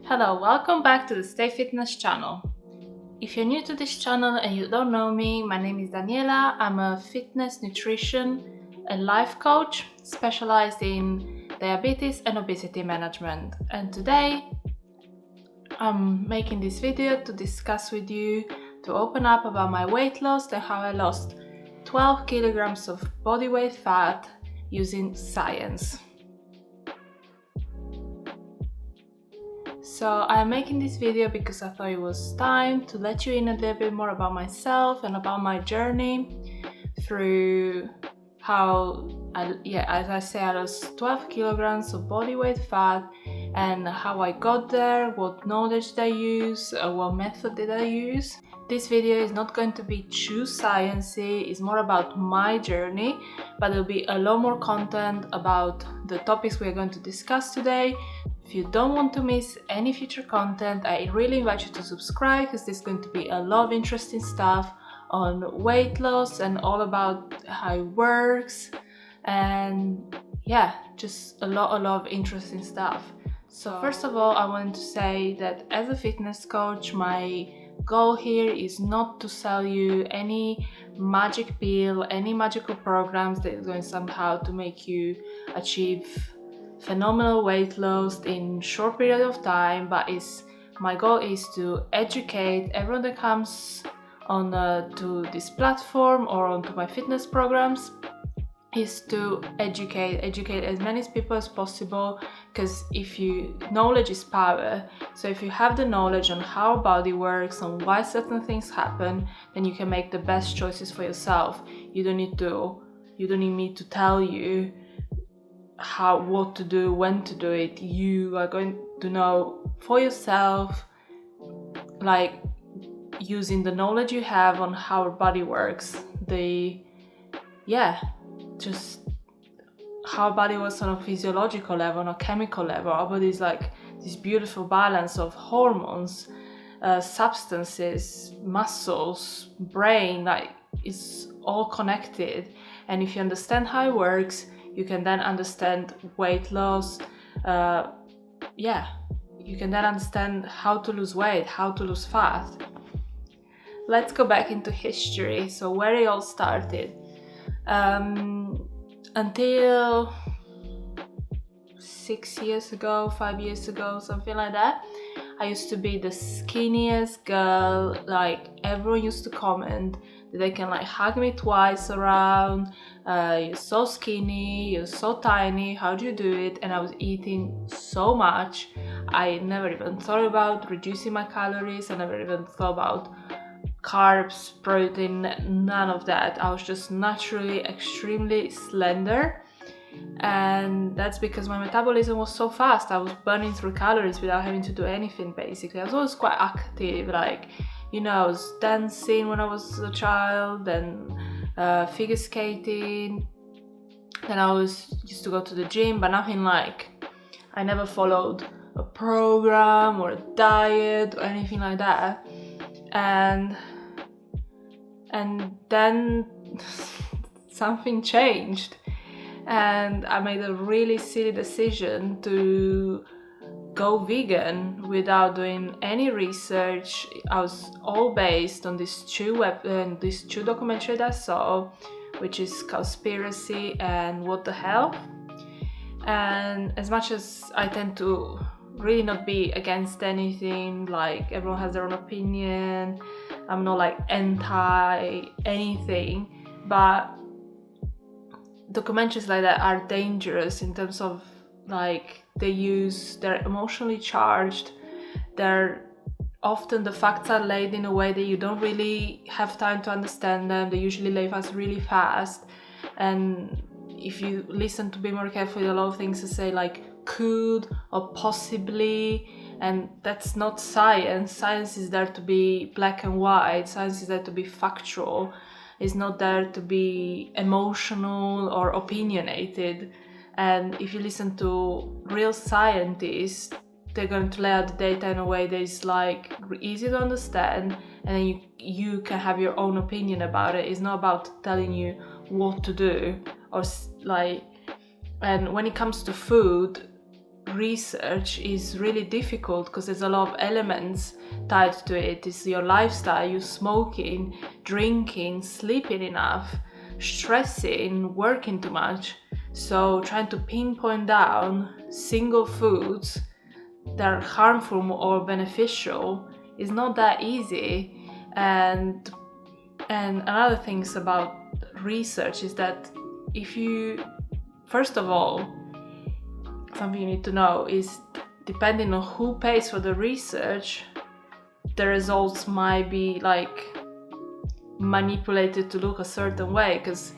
Hello, welcome back to the Stay Fitness channel. If you're new to this channel and you don't know me, my name is Daniela. I'm a fitness, nutrition and life coach specialized in diabetes and obesity management. And today I'm making this video to discuss with you, to open up about my weight loss and how I lost 12 kilograms of body weight fat using science. So I'm making this video because I thought it was time to let you in a little bit more about myself and about my journey through how as I say, I lost 12 kilograms of body weight fat and how I got there, what knowledge did I use, what method did I use. This video is not going to be too sciencey, it's more about my journey, but there'll be a lot more content about the topics we are going to discuss today. If you don't want to miss any future content, I really invite you to subscribe because there's going to be a lot of interesting stuff on weight loss and all about how it works, and just a lot of interesting stuff. So first of all, I wanted to say that as a fitness coach, my goal here is not to sell you any magic pill, any magical programs that is going somehow to make you achieve phenomenal weight loss in short period of time, but my goal is to educate everyone that comes on to this platform or onto my fitness programs, is to educate as many people as possible, because knowledge is power. So if you have the knowledge on how our body works, on why certain things happen, then you can make the best choices for yourself. You don't need me to tell you what to do, when to do it. You are going to know for yourself, like using the knowledge you have on how our body works, just how our body works on a physiological level, on a chemical level. Our body is like this beautiful balance of hormones, substances, muscles, brain, like it's all connected. And if you understand how it works, you can then understand weight loss. You can then understand how to lose weight, how to lose fat. Let's go back into history. So where it all started. Until 6 years ago, 5 years ago, something like that, I used to be the skinniest girl. Like everyone used to comment that they can like hug me twice around. You're so skinny, you're so tiny, how do you do it? And I was eating so much. I never even thought about reducing my calories. I never even thought about carbs, protein, none of that. I was just naturally extremely slender. And that's because my metabolism was so fast. I was burning through calories without having to do anything, basically. I was always quite active, I was dancing when I was a child, and figure skating. Then I used to go to the gym, but nothing like, I never followed a program or a diet or anything like that. And then something changed, and I made a really silly decision to go vegan without doing any research. I was all based on these two documentaries that I saw, which is Cowspiracy and What the Health. And as much as I tend to really not be against anything, like everyone has their own opinion, I'm not like anti anything, but documentaries like that are dangerous in terms of like they're emotionally charged. Often the facts are laid in a way that you don't really have time to understand them. They usually leave us really fast, and if you listen to be more careful, a lot of things to say like could or possibly, and that's not science. Science is there to be black and white. Science is there to be factual. It's not there to be emotional or opinionated. And if you listen to real scientists, they're going to lay out the data in a way that is like easy to understand, and then you can have your own opinion about it. It's not about telling you what to do or like. And when it comes to food, research is really difficult because there's a lot of elements tied to it. It's your lifestyle, you smoking, drinking, sleeping enough, stressing, working too much. So trying to pinpoint down single foods that are harmful or beneficial is not that easy. And another things about research is that if you, first of all, something you need to know is depending on who pays for the research, the results might be like manipulated to look a certain way. Because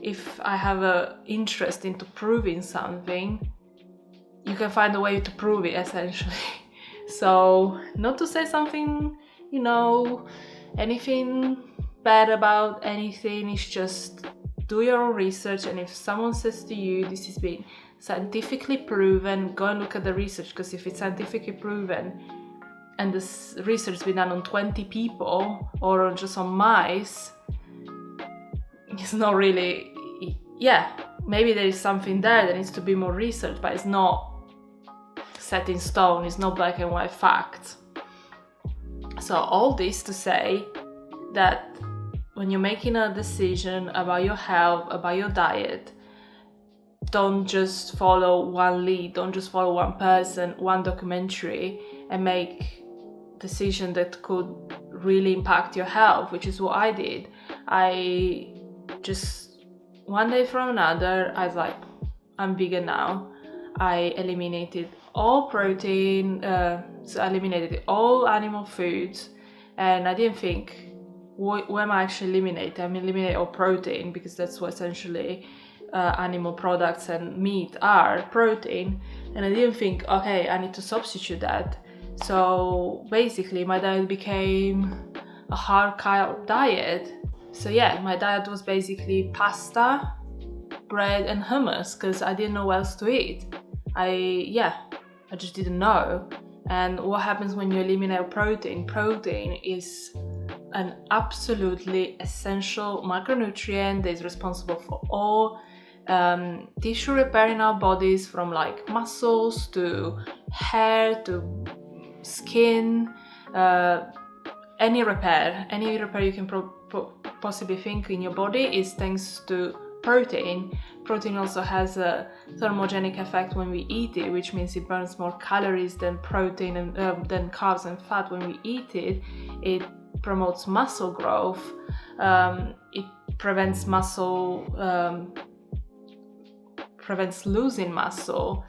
if I have an interest into proving something, you can find a way to prove it essentially. So not to say something, anything bad about anything, it's just do your own research. And if someone says to you this has been scientifically proven, go and look at the research, because if it's scientifically proven and this research has been done on 20 people or just on mice, it's not really, maybe there is something there that needs to be more research, but it's not set in stone, it's not black and white facts. So all this to say that when you're making a decision about your health, about your diet, don't just follow one lead, don't just follow one person, one documentary, and make decision that could really impact your health, which is what I did. I just, one day from another, I was like, I'm vegan now. I eliminated all protein, so I eliminated all animal foods, and I didn't think, what am I actually eliminating? I'm eliminating all protein, because that's what essentially animal products and meat are, protein. And I didn't think, okay, I need to substitute that. So basically my diet became a hard carb diet. So my diet was basically pasta, bread and hummus, because I didn't know what else to eat. I just didn't know. And what happens when you eliminate protein? Protein is an absolutely essential macronutrient that is responsible for all tissue repair in our bodies, from like muscles to hair to skin, any repair you can possibly think in your body is thanks to protein. Protein also has a thermogenic effect when we eat it, which means it burns more calories than protein and than carbs and fat when we eat it. It promotes muscle growth. It prevents prevents losing muscle.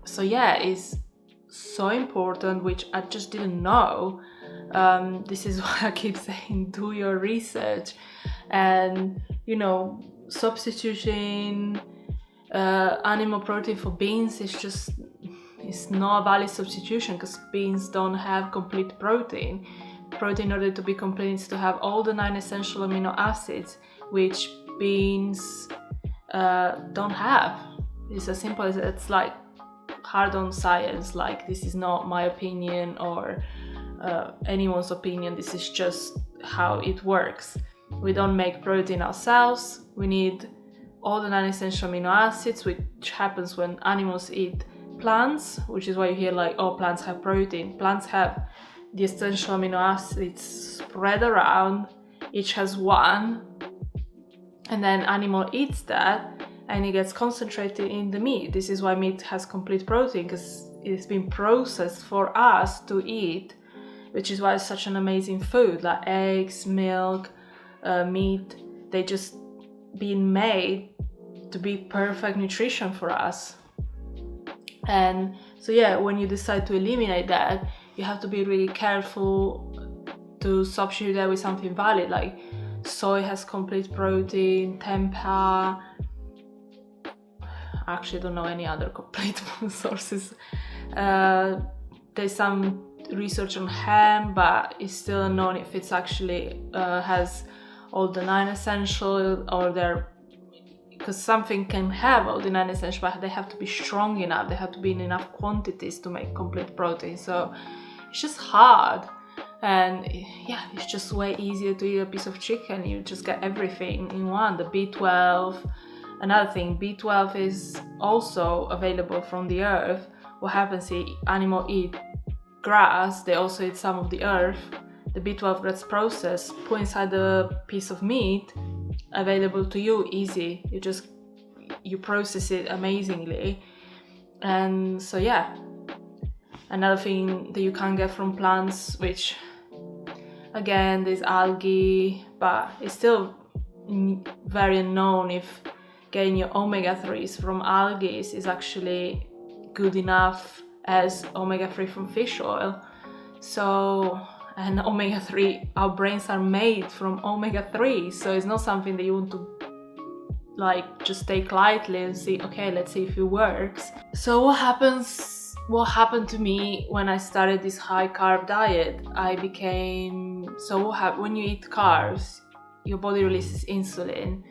It's so important, which I just didn't know. This is why I keep saying do your research. And substituting animal protein for beans is not a valid substitution, because beans don't have complete protein. Protein, in order to be complete, needs to have all the 9 essential amino acids, which beans don't have. It's as simple as it's like hard on science. Like, this is not my opinion or anyone's opinion. This is just how it works. We don't make protein ourselves. We need all the 9 essential amino acids, which happens when animals eat plants, which is why you hear like, oh, plants have protein. Plants have the essential amino acids spread around, each has one, and then animal eats that and it gets concentrated in the meat. This is why meat has complete protein, because it's been processed for us to eat, which is why it's such an amazing food. Like eggs, milk, meat, they just been made to be perfect nutrition for us. And so when you decide to eliminate that, you have to be really careful to substitute that with something valid. Like soy has complete protein, tempeh. I actually don't know any other complete sources. There's some research on ham, but it's still unknown if it's actually has all the 9 essential, or because something can have all the 9 essential, but they have to be strong enough, they have to be in enough quantities to make complete protein. So it's just hard, and it's just way easier to eat a piece of chicken. You just get everything in one, the B12, another thing, B12 is also available from the earth. What happens is animals eat grass, they also eat some of the earth. The B12 gets processed, put inside the piece of meat, available to you easy. You process it amazingly. And so yeah, another thing that you can't get from plants, which again, there's algae, but it's still very unknown if getting your omega-3s from algae is actually good enough as omega-3 from fish oil. So, and omega-3, our brains are made from omega-3, so it's not something that you want to like just take lightly and see, okay, let's see if it works. So what happened to me when I started this high carb diet? When you eat carbs, your body releases insulin,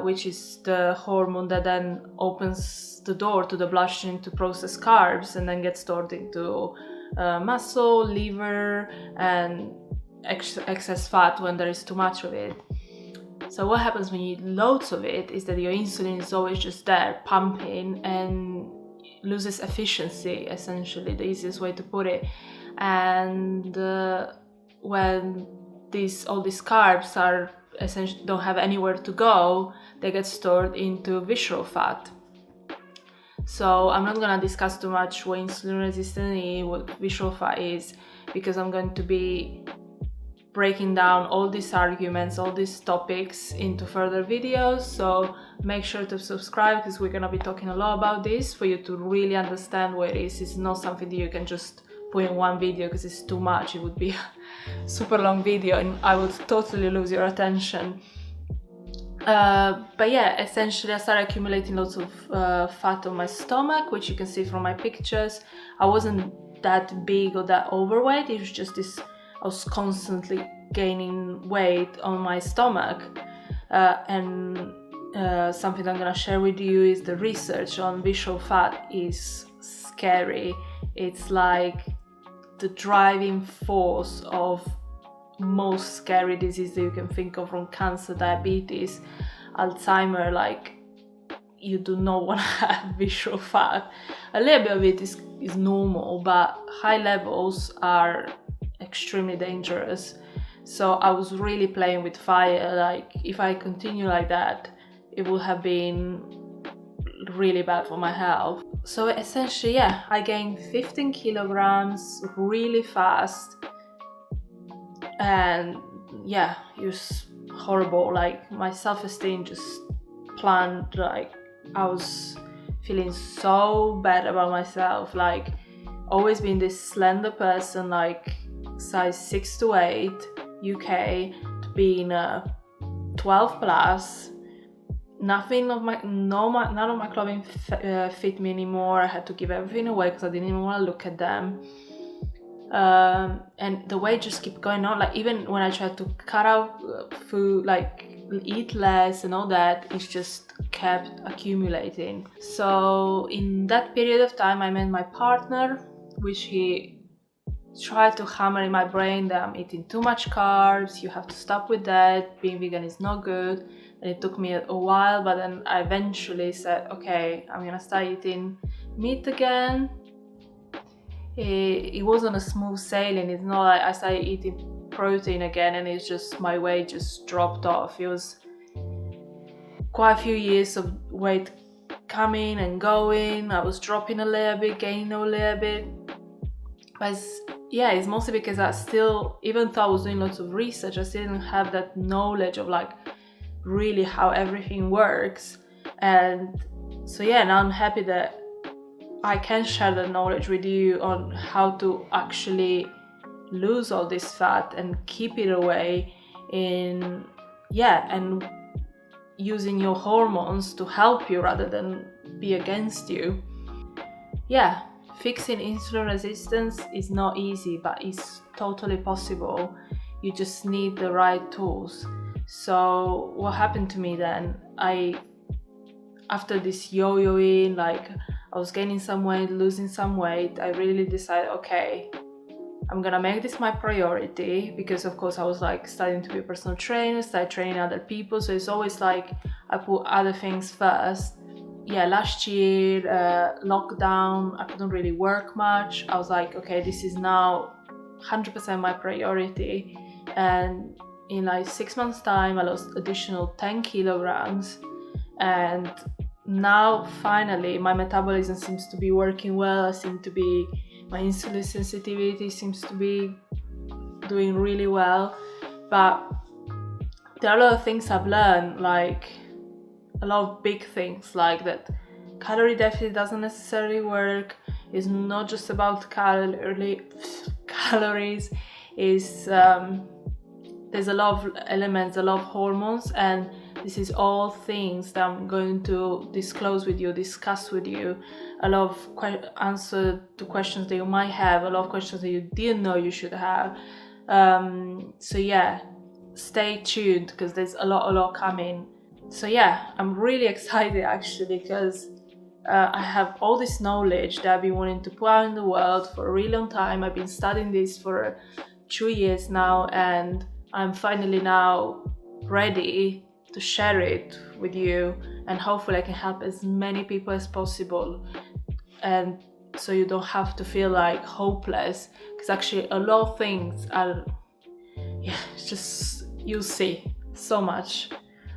which is the hormone that then opens the door to the bloodstream to process carbs and then gets stored into muscle, liver, and excess fat when there is too much of it. So what happens when you eat loads of it is that your insulin is always just there pumping and loses efficiency, essentially, the easiest way to put it. And when all these carbs are essentially don't have anywhere to go, they get stored into visceral fat. So I'm not going to discuss too much what insulin resistance is, what visceral fat is, because I'm going to be breaking down all these arguments, all these topics into further videos. So make sure to subscribe, because we're going to be talking a lot about this for you to really understand what it is. It's not something that you can just put in one video, because it's too much. It would be a super long video and I would totally lose your attention. But yeah, essentially I started accumulating lots of fat on my stomach, which you can see from my pictures. I wasn't that big or that overweight, it was just this, I was constantly gaining weight on my stomach. And something I'm gonna share with you is the research on visceral fat is scary. It's like the driving force of most scary disease that you can think of, from cancer, diabetes, Alzheimer. Like, you do not want to have visceral fat. A little bit of it is normal, but high levels are extremely dangerous. So I was really playing with fire. Like, if I continue like that, it would have been really bad for my health. So essentially, yeah, I gained 15 kilograms really fast. And yeah, it was horrible. Like, my self-esteem just plunged. Like, I was feeling so bad about myself. Like, always been this slender person, like size 6 to 8 UK, to being 12 plus. None of my clothing fit me anymore. I had to give everything away because I didn't even want to look at them. And the weight just kept going on. Like, even when I tried to cut out food, like eat less and all that, it just kept accumulating. So in that period of time, I met my partner, which he tried to hammer in my brain that I'm eating too much carbs, you have to stop with that, being vegan is not good. And it took me a while, but then I eventually said, okay, I'm gonna start eating meat again. It wasn't a smooth sailing. It's not like I started eating protein again and it's just, my weight just dropped off. It was quite a few years of weight coming and going. I was dropping a little bit, gaining a little bit. But it's mostly because I still, even though I was doing lots of research, I still didn't have that knowledge of like really how everything works. And so yeah, now I'm happy that I can share the knowledge with you on how to actually lose all this fat and keep it away and using your hormones to help you rather than be against you. Yeah, fixing insulin resistance is not easy, but it's totally possible. You just need the right tools. So what happened to me then, after this yo-yoing, like I was gaining some weight, losing some weight, I really decided, okay, I'm gonna make this my priority, because of course I was like starting to be a personal trainer, start training other people. So it's always like I put other things first. Yeah, last year, lockdown, I couldn't really work much. I was like, okay, this is now 100% my priority. And in like 6 months time, I lost additional 10 kilograms. And now finally my metabolism seems to be working well. My insulin sensitivity seems to be doing really well. But there are a lot of things I've learned, like a lot of big things, like that calorie deficit doesn't necessarily work. It's not just about calories. Is there's a lot of elements, a lot of hormones, and this is all things that I'm going to discuss with you. A lot of answer to questions that you might have, a lot of questions that you didn't know you should have. So yeah, stay tuned because there's a lot coming. So yeah, I'm really excited actually, because I have all this knowledge that I've been wanting to put out in the world for a really long time. I've been studying this for 2 years now, and I'm finally now ready to share it with you, and hopefully I can help as many people as possible, and so you don't have to feel like hopeless, because actually a lot of things are, it's just, you'll see so much.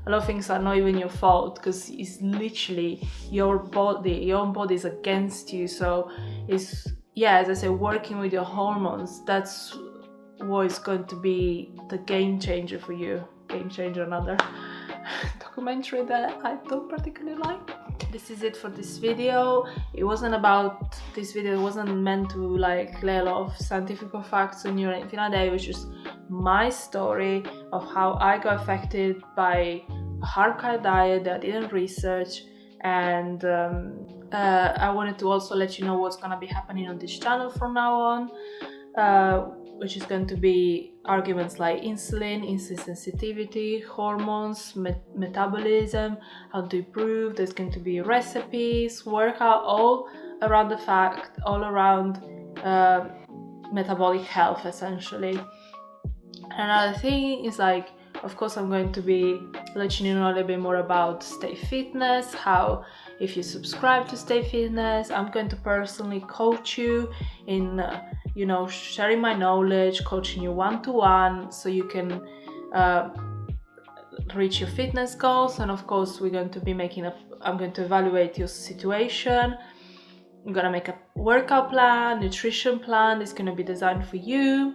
A lot of things are not even your fault, because it's literally your own body is against you. So it's, as I say, working with your hormones, that's what is going to be the game changer for you. Game Changer, another documentary that I don't particularly like. This is it for this video. This video wasn't meant to like lay a lot of scientific facts on you or anything like that. It was just my story of how I got affected by a hard-cut diet that I didn't research, and I wanted to also let you know what's gonna be happening on this channel from now on, which is going to be arguments like insulin sensitivity, hormones, metabolism, how to improve. There's going to be recipes, workout, all around metabolic health essentially. Another thing is, like, of course, I'm going to be letting you know a little bit more about Stay Fitness, how if you subscribe to Stay Fitness, I'm going to personally coach you in, sharing my knowledge, coaching you one-to-one so you can reach your fitness goals. And of course, we're going to be I'm going to evaluate your situation. I'm gonna make a workout plan, nutrition plan. It's gonna be designed for you.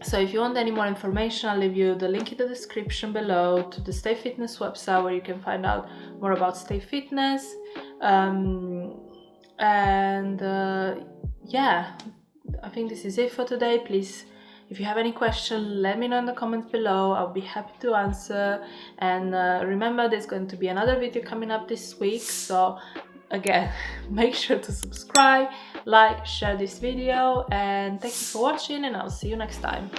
So if you want any more information, I'll leave you the link in the description below to the Stay Fitness website, where you can find out more about Stay Fitness. I think this is it for today. Please, if you have any questions, let me know in the comments below. I'll be happy to answer. And remember, there's going to be another video coming up this week. So again, make sure to subscribe, like, share this video, and thank you for watching, and I'll see you next time.